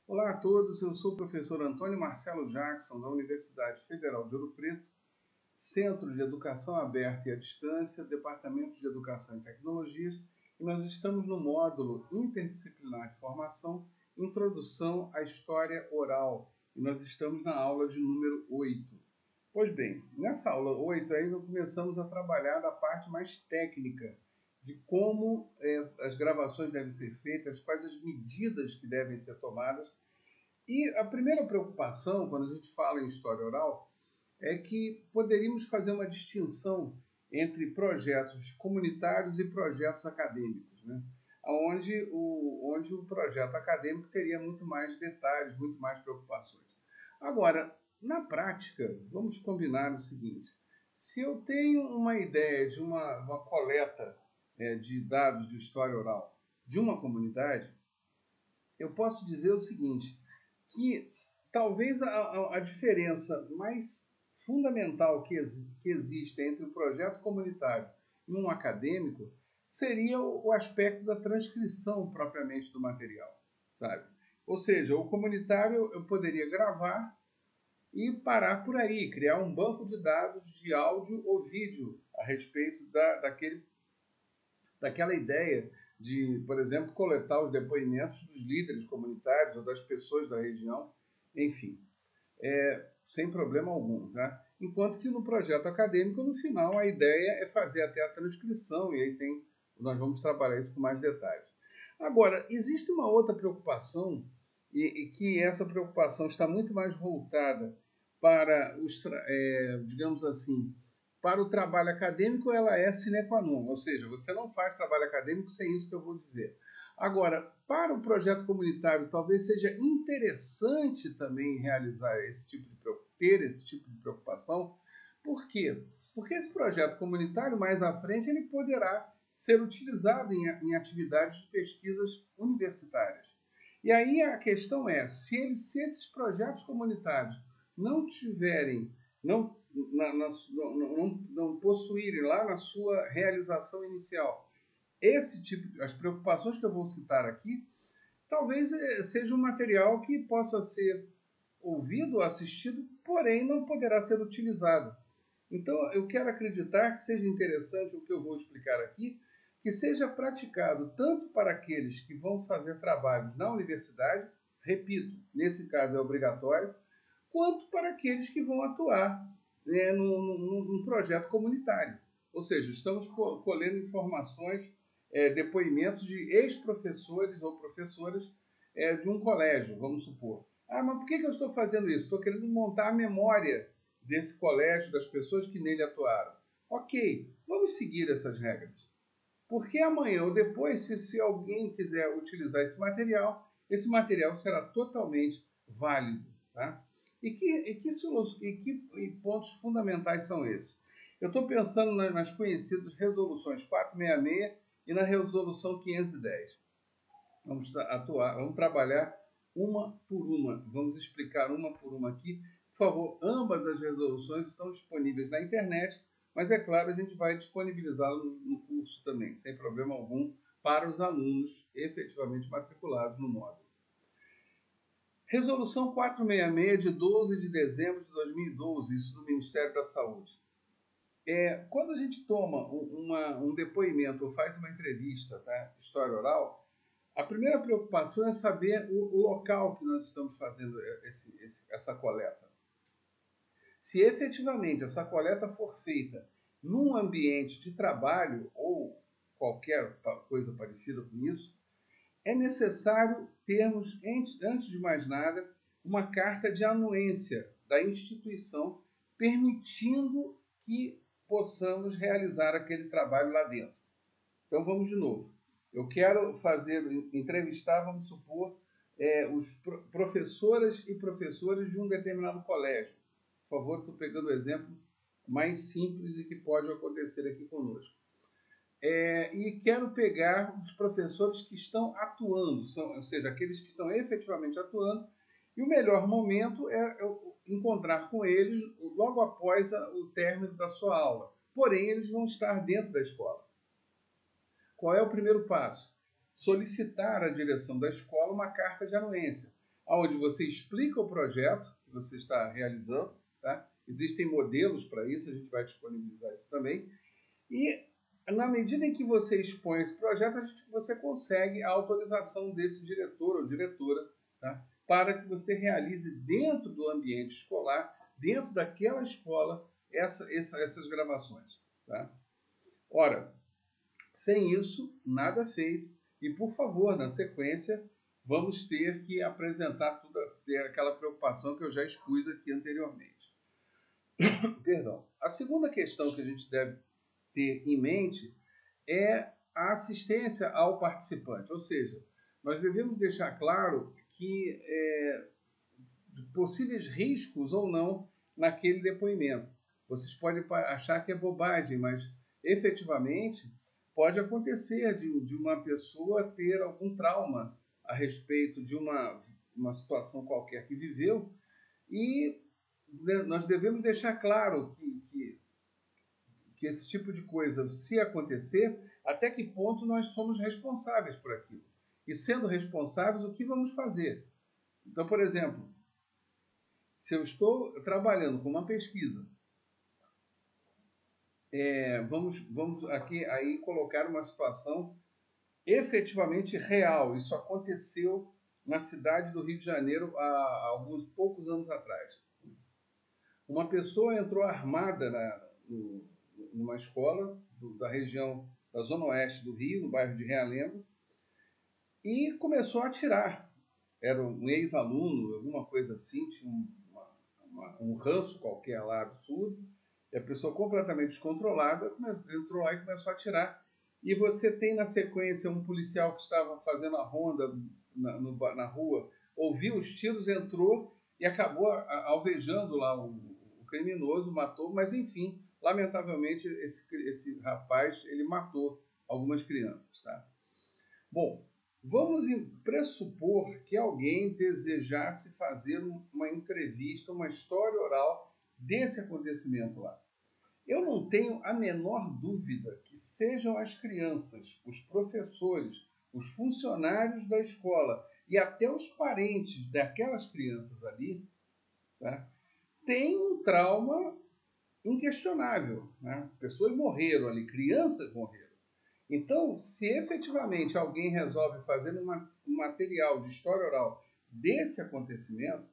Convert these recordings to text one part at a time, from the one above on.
Olá a todos, eu sou o professor Antônio Marcelo Jackson, da Universidade Federal de Ouro Preto, Centro de Educação Aberta e à Distância, Departamento de Educação e Tecnologias, e nós estamos no módulo interdisciplinar de formação, Introdução à História Oral, e nós estamos na aula de número 8. Pois bem, nessa aula 8 aí nós começamos a trabalhar da parte mais técnica, de como as gravações devem ser feitas, quais as medidas que devem ser tomadas. E a primeira preocupação, quando a gente fala em história oral, é que poderíamos fazer uma distinção entre projetos comunitários e projetos acadêmicos, né? onde o projeto acadêmico teria muito mais detalhes, muito mais preocupações. Agora, na prática, vamos combinar o seguinte: se eu tenho uma ideia de uma coleta de dados de história oral de uma comunidade, eu posso dizer o seguinte, que talvez a diferença mais fundamental que existe entre um projeto comunitário e um acadêmico seria o aspecto da transcrição propriamente do material, sabe? Ou seja, o comunitário eu poderia gravar e parar por aí, criar um banco de dados de áudio ou vídeo a respeito daquela ideia de, por exemplo, coletar os depoimentos dos líderes comunitários ou das pessoas da região, enfim, sem problema algum. Tá? Enquanto que no projeto acadêmico, no final, a ideia é fazer até a transcrição, e aí nós vamos trabalhar isso com mais detalhes. Agora, existe uma outra preocupação, e que essa preocupação está muito mais voltada para digamos assim, para o trabalho acadêmico, ela é sine qua non, ou seja, você não faz trabalho acadêmico sem isso que eu vou dizer. Agora, para o projeto comunitário, talvez seja interessante também realizar ter esse tipo de preocupação. Por quê? Porque esse projeto comunitário, mais à frente, ele poderá ser utilizado em atividades de pesquisas universitárias. E aí a questão é, se esses projetos comunitários não tiverem, não possuírem lá na sua realização inicial as preocupações que eu vou citar aqui, talvez seja um material que possa ser ouvido ou assistido, porém não poderá ser utilizado. Então, eu quero acreditar que seja interessante o que eu vou explicar aqui, que seja praticado tanto para aqueles que vão fazer trabalhos na universidade, repito, nesse caso é obrigatório, quanto para aqueles que vão atuar num projeto comunitário. Ou seja, estamos colhendo informações, depoimentos de ex-professores ou professoras de um colégio, vamos supor. Ah, mas por que eu estou fazendo isso? Estou querendo montar a memória desse colégio, das pessoas que nele atuaram. Ok, vamos seguir essas regras. Porque amanhã ou depois, se alguém quiser utilizar esse material será totalmente válido. Tá? E que pontos fundamentais são esses? Eu estou pensando nas conhecidas resoluções 466 e na resolução 510. Vamos trabalhar uma por uma. Vamos explicar uma por uma aqui. Por favor, ambas as resoluções estão disponíveis na internet, mas é claro, a gente vai disponibilizá-las no curso também, sem problema algum, para os alunos efetivamente matriculados no módulo. Resolução 466, de 12 de dezembro de 2012, isso do Ministério da Saúde. Quando a gente toma um depoimento ou faz uma entrevista, tá, história oral, a primeira preocupação é saber o local que nós estamos fazendo essa coleta. Se efetivamente essa coleta for feita num ambiente de trabalho ou qualquer coisa parecida com isso, é necessário termos, antes de mais nada, uma carta de anuência da instituição permitindo que possamos realizar aquele trabalho lá dentro. Então vamos de novo. Eu quero entrevistar, vamos supor, os professoras e professores de um determinado colégio. Por favor, estou pegando o exemplo mais simples e que pode acontecer aqui conosco. E quero pegar os professores que estão atuando, ou seja, aqueles que estão efetivamente atuando, e o melhor momento é eu encontrar com eles logo após o término da sua aula. Porém, eles vão estar dentro da escola. Qual é o primeiro passo? Solicitar à direção da escola uma carta de anuência. onde você explica o projeto que você está realizando, tá? Existem modelos para isso, a gente vai disponibilizar isso também. E, na medida em que você expõe esse projeto, você consegue a autorização desse diretor ou diretora, tá? Para que você realize dentro do ambiente escolar, dentro daquela escola, essas gravações. Tá? Ora, sem isso, nada feito. E, por favor, na sequência, vamos ter que apresentar ter aquela preocupação que eu já expus aqui anteriormente. Perdão. A segunda questão que a gente deve ter em mente é a assistência ao participante, ou seja, nós devemos deixar claro que possíveis riscos ou não naquele depoimento. Vocês podem achar que é bobagem, mas efetivamente pode acontecer de uma pessoa ter algum trauma a respeito de uma situação qualquer que viveu e nós devemos deixar claro que esse tipo de coisa, se acontecer, até que ponto nós somos responsáveis por aquilo. E sendo responsáveis, o que vamos fazer? Então, por exemplo, se eu estou trabalhando com uma pesquisa, vamos aqui aí colocar uma situação efetivamente real. Isso aconteceu na cidade do Rio de Janeiro há alguns poucos anos atrás. Uma pessoa entrou armada numa escola da região da Zona Oeste do Rio, no bairro de Realengo, e começou a atirar. Era um ex-aluno, alguma coisa assim, tinha um ranço qualquer lá absurdo, e a pessoa completamente descontrolada entrou lá e começou a atirar. E você tem na sequência um policial que estava fazendo a ronda na rua, ouviu os tiros, entrou e acabou alvejando lá o criminoso, matou, mas enfim, lamentavelmente esse rapaz ele matou algumas crianças. Tá? Bom, vamos pressupor que alguém desejasse fazer uma entrevista, uma história oral desse acontecimento lá. Eu não tenho a menor dúvida que sejam as crianças, os professores, os funcionários da escola e até os parentes daquelas crianças ali, tá, têm um trauma inquestionável. Né? Pessoas morreram ali, crianças morreram. Então, se efetivamente alguém resolve fazer um material de história oral desse acontecimento,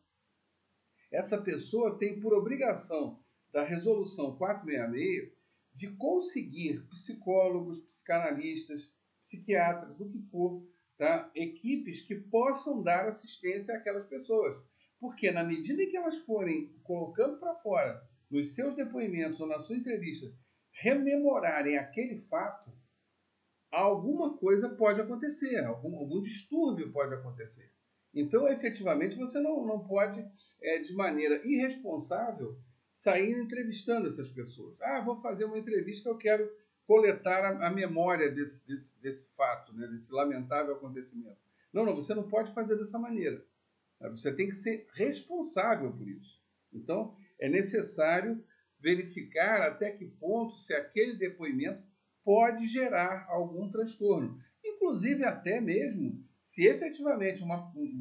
essa pessoa tem por obrigação da Resolução 466 de conseguir psicólogos, psicanalistas, psiquiatras, o que for, tá? Equipes que possam dar assistência àquelas pessoas. Porque na medida em que elas forem colocando para fora, nos seus depoimentos ou na sua entrevista, rememorarem aquele fato, alguma coisa pode acontecer, algum distúrbio pode acontecer. Então, efetivamente, você não pode, de maneira irresponsável, sair entrevistando essas pessoas. Ah, vou fazer uma entrevista, eu quero coletar a memória desse fato, né, desse lamentável acontecimento. Não, você não pode fazer dessa maneira. Você tem que ser responsável por isso. Então, é necessário verificar até que ponto se aquele depoimento pode gerar algum transtorno. Inclusive, até mesmo, se efetivamente,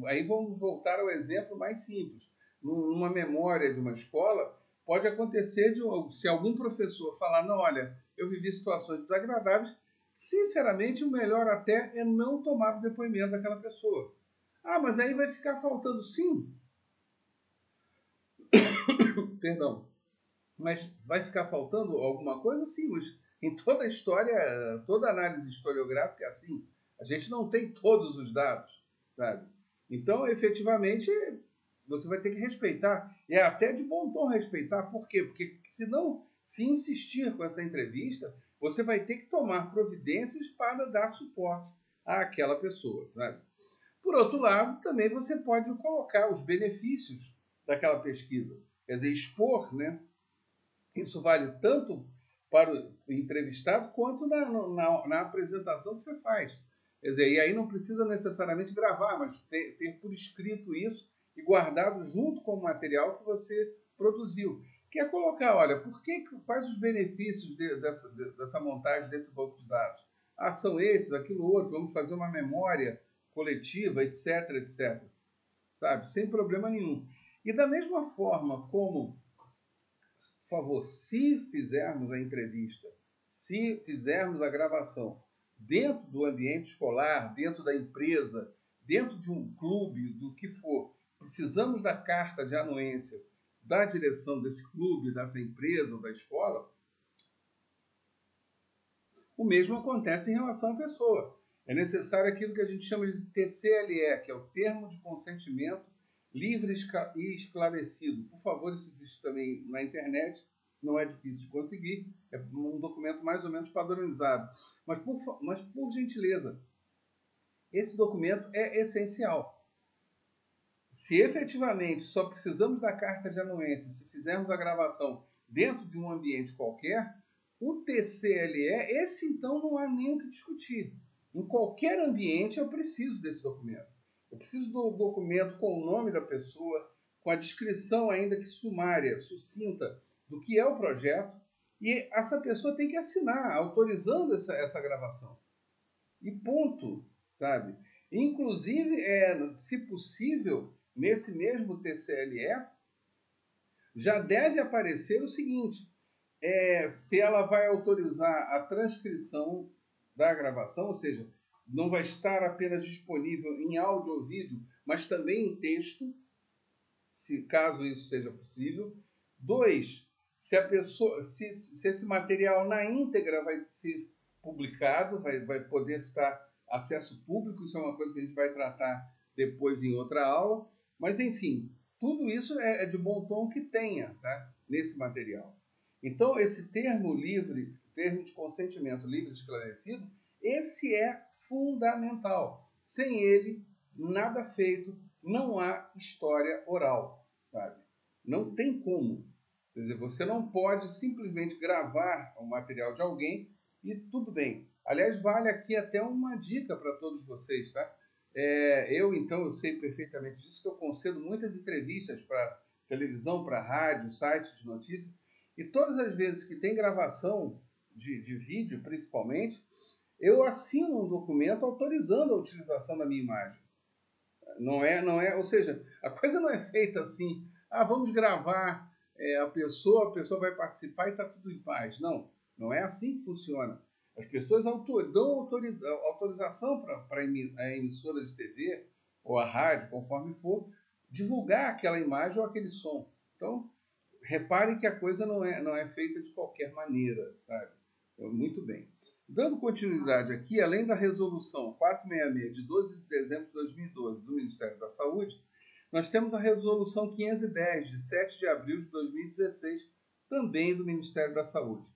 aí vamos voltar ao exemplo mais simples, numa memória de uma escola, pode acontecer se algum professor falar, não, olha, eu vivi situações desagradáveis, sinceramente, o melhor até é não tomar o depoimento daquela pessoa. Ah, mas aí vai ficar faltando sim. Perdão. Mas vai ficar faltando alguma coisa? Sim, mas em toda a história, toda análise historiográfica é assim. A gente não tem todos os dados, sabe? Então, efetivamente, você vai ter que respeitar. E é até de bom tom respeitar. Por quê? Porque se insistir com essa entrevista, você vai ter que tomar providências para dar suporte àquela pessoa, sabe? Por outro lado, também você pode colocar os benefícios daquela pesquisa. Quer dizer, expor, né? Isso vale tanto para o entrevistado quanto na apresentação que você faz. Quer dizer, e aí não precisa necessariamente gravar, mas ter por escrito isso e guardado junto com o material que você produziu. Que é colocar, olha, quais os benefícios dessa montagem desse banco de dados? Ah, são esses, aquilo outro, vamos fazer uma memória coletiva, etc, etc. sabe? Sem problema nenhum. E da mesma forma como, por favor, se fizermos a entrevista, se fizermos a gravação dentro do ambiente escolar, dentro da empresa, dentro de um clube, do que for, precisamos da carta de anuência da direção desse clube, dessa empresa ou da escola, o mesmo acontece em relação à pessoa. É necessário aquilo que a gente chama de TCLE, que é o Termo de Consentimento Livre e Esclarecido. Por favor, isso existe também na internet, não é difícil de conseguir, é um documento mais ou menos padronizado. Mas por gentileza, esse documento é essencial. Se efetivamente só precisamos da carta de anuência, se fizermos a gravação dentro de um ambiente qualquer, o TCLE, esse então não há nem o que discutir. Em qualquer ambiente eu preciso desse documento. Eu preciso do documento com o nome da pessoa, com a descrição ainda que sumária, sucinta, do que é o projeto, e essa pessoa tem que assinar, autorizando essa gravação. E ponto, sabe? Inclusive, se possível, nesse mesmo TCLE, já deve aparecer o seguinte, se ela vai autorizar a transcrição da gravação, ou seja, não vai estar apenas disponível em áudio ou vídeo, mas também em texto, se caso isso seja possível. 2, se esse material na íntegra vai ser publicado, vai poder estar acesso público, isso é uma coisa que a gente vai tratar depois em outra aula, mas enfim, tudo isso é de bom tom que tenha, tá, nesse material. Então, esse termo de consentimento livre e esclarecido, esse é fundamental. Sem ele, nada feito, não há história oral, sabe? Não tem como. Quer dizer, você não pode simplesmente gravar o material de alguém e tudo bem. Aliás, vale aqui até uma dica para todos vocês, tá? Eu sei perfeitamente disso, que eu concedo muitas entrevistas para televisão, para rádio, sites de notícias, e todas as vezes que tem gravação de vídeo, principalmente, eu assino um documento autorizando a utilização da minha imagem. Ou seja, a coisa não é feita assim, vamos gravar a pessoa vai participar e está tudo em paz. Não, não é assim que funciona. As pessoas dão autorização para a emissora de TV ou a rádio, conforme for, divulgar aquela imagem ou aquele som. Então, repare que a coisa não é feita de qualquer maneira, sabe? Então, muito bem. Dando continuidade aqui, além da resolução 466 de 12 de dezembro de 2012 do Ministério da Saúde, nós temos a resolução 510 de 7 de abril de 2016, também do Ministério da Saúde.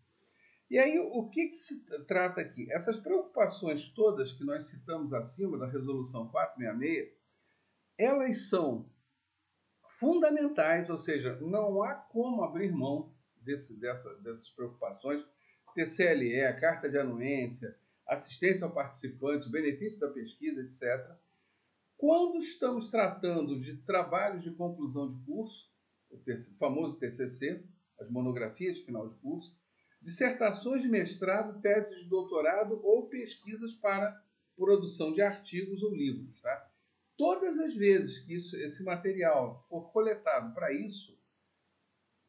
E aí, o que se trata aqui? Essas preocupações todas que nós citamos acima da resolução 466, elas são fundamentais, ou seja, não há como abrir mão dessas preocupações. TCLE, a carta de anuência, assistência ao participante, benefício da pesquisa, etc. Quando estamos tratando de trabalhos de conclusão de curso, o famoso TCC, as monografias de final de curso, dissertações de mestrado, teses de doutorado ou pesquisas para produção de artigos ou livros, tá? Todas as vezes que esse material for coletado para isso,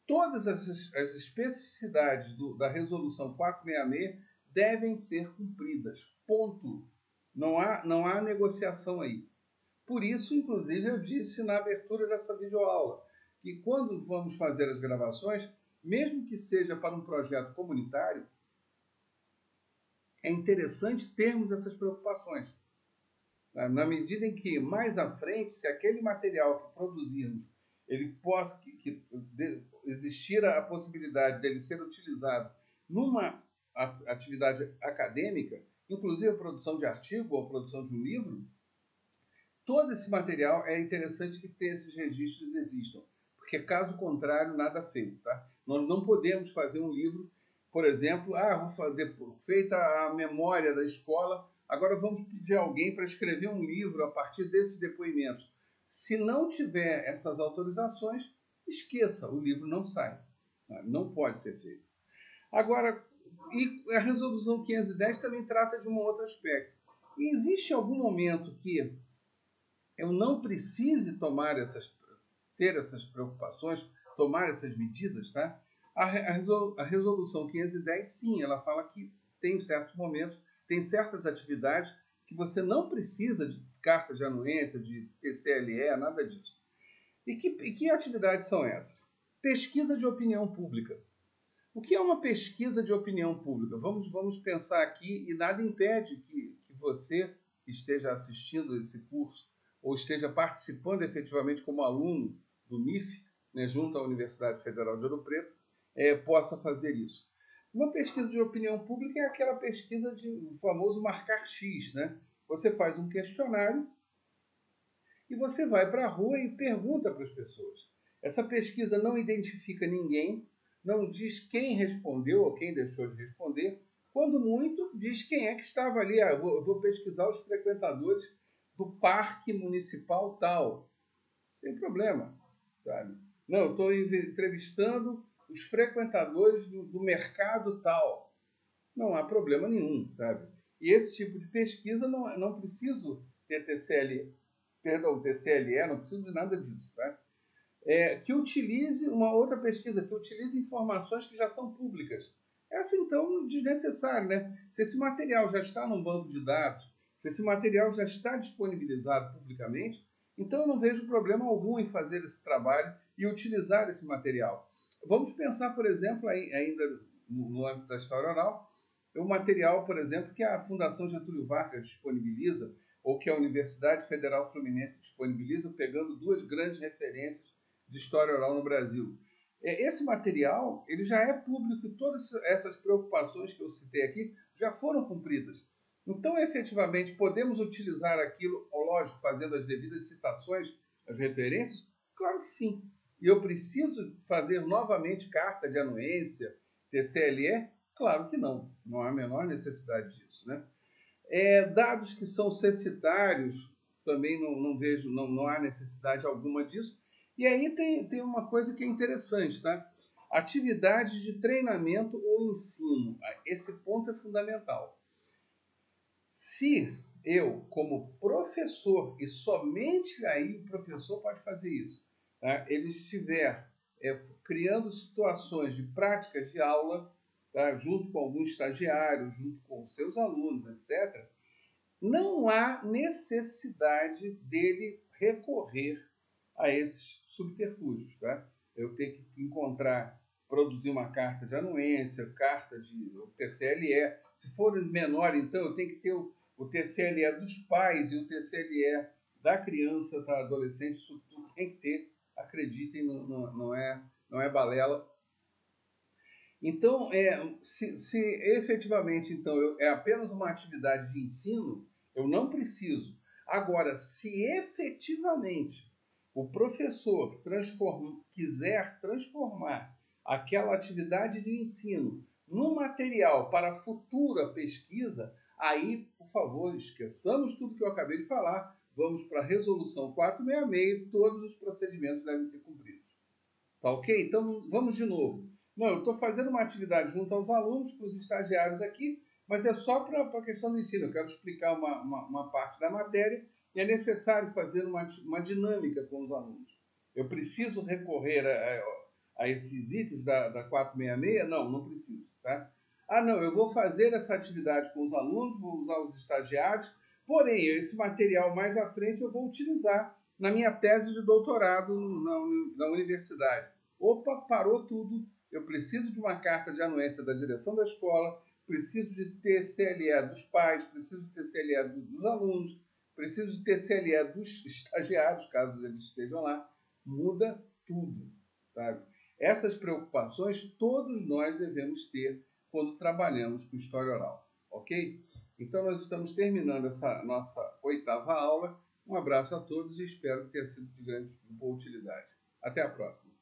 todas as especificidades da resolução 466 devem ser cumpridas. Ponto. Não há negociação aí. Por isso, inclusive, eu disse na abertura dessa videoaula que quando vamos fazer as gravações, mesmo que seja para um projeto comunitário, é interessante termos essas preocupações. Na medida em que, mais à frente, se aquele material que produzirmos, ele possa existir a possibilidade dele ser utilizado numa atividade acadêmica, inclusive a produção de artigo ou a produção de um livro, todo esse material é interessante que esses registros existam, porque caso contrário, nada feito. Tá? Nós não podemos fazer um livro, por exemplo, feita a memória da escola, agora vamos pedir a alguém para escrever um livro a partir desses depoimentos. Se não tiver essas autorizações, esqueça, o livro não sai. Não pode ser feito. Agora, e a resolução 510 também trata de um outro aspecto. E existe algum momento que eu não precise ter essas preocupações, tomar essas medidas, tá? A resolução 510, sim, ela fala que tem certos momentos, tem certas atividades que você não precisa de carta de anuência, de TCLE, nada disso. E que atividades são essas? Pesquisa de opinião pública. O que é uma pesquisa de opinião pública? Vamos pensar aqui, e nada impede que você que esteja assistindo esse curso ou esteja participando efetivamente como aluno do MIF, né, junto à Universidade Federal de Ouro Preto, possa fazer isso. Uma pesquisa de opinião pública é aquela pesquisa o famoso marcar X, né? Você faz um questionário e você vai para a rua e pergunta para as pessoas. Essa pesquisa não identifica ninguém, não diz quem respondeu ou quem deixou de responder, quando muito diz quem é que estava ali. Eu vou pesquisar os frequentadores do parque municipal tal. Sem problema, sabe? Não, eu estou entrevistando os frequentadores do mercado tal. Não há problema nenhum, sabe? E esse tipo de pesquisa não preciso ter TCLE, não preciso de nada disso, tá? Que utilize uma outra pesquisa, que utilize informações que já são públicas. Essa, então, desnecessária, né? Se esse material já está num banco de dados, se esse material já está disponibilizado publicamente, então eu não vejo problema algum em fazer esse trabalho e utilizar esse material. Vamos pensar, por exemplo, ainda no âmbito da história oral, o material, por exemplo, que a Fundação Getúlio Vargas disponibiliza, ou que a Universidade Federal Fluminense disponibiliza, pegando duas grandes referências de história oral no Brasil. Esse material ele já é público e todas essas preocupações que eu citei aqui já foram cumpridas. Então, efetivamente, podemos utilizar aquilo, lógico, fazendo as devidas citações, as referências? Claro que sim. E eu preciso fazer novamente carta de anuência, TCLE? Claro que não. Não há a menor necessidade disso, né? Dados que são censitários, também não vejo, não há necessidade alguma disso. E aí tem uma coisa que é interessante, tá? Atividades de treinamento ou ensino. Esse ponto é fundamental. Se eu, como professor, e somente aí o professor pode fazer isso, tá? Ele estiver criando situações de práticas de aula, tá? Junto com algum estagiário, junto com os seus alunos, etc., não há necessidade dele recorrer a esses subterfúgios. Tá? Eu tenho que produzir uma carta de anuência, carta de TCLE. Se for menor, então, eu tenho que ter o TCLE dos pais e o TCLE da criança, da adolescente. Isso tudo tem que ter, acreditem, não é balela. Então, se efetivamente então, é apenas uma atividade de ensino, eu não preciso. Agora, se efetivamente o professor quiser transformar aquela atividade de ensino num material para futura pesquisa, aí, por favor, esqueçamos tudo que eu acabei de falar, vamos para a resolução 466 e todos os procedimentos devem ser cumpridos. Tá ok? Então, vamos de novo. Não, eu estou fazendo uma atividade junto aos alunos, com os estagiários aqui, mas é só para a questão do ensino. Eu quero explicar uma parte da matéria e é necessário fazer uma dinâmica com os alunos. Eu preciso recorrer a esses itens da 466? Não preciso. Tá? Não, eu vou fazer essa atividade com os alunos, vou usar os estagiários, porém, esse material mais à frente eu vou utilizar na minha tese de doutorado na universidade. Opa, parou tudo. Eu preciso de uma carta de anuência da direção da escola, preciso de TCLE dos pais, preciso de TCLE dos alunos, preciso de TCLE dos estagiários, caso eles estejam lá. Muda tudo, sabe? Essas preocupações todos nós devemos ter quando trabalhamos com história oral, ok? Então nós estamos terminando essa nossa 8ª aula. Um abraço a todos e espero que tenha sido de boa utilidade. Até a próxima.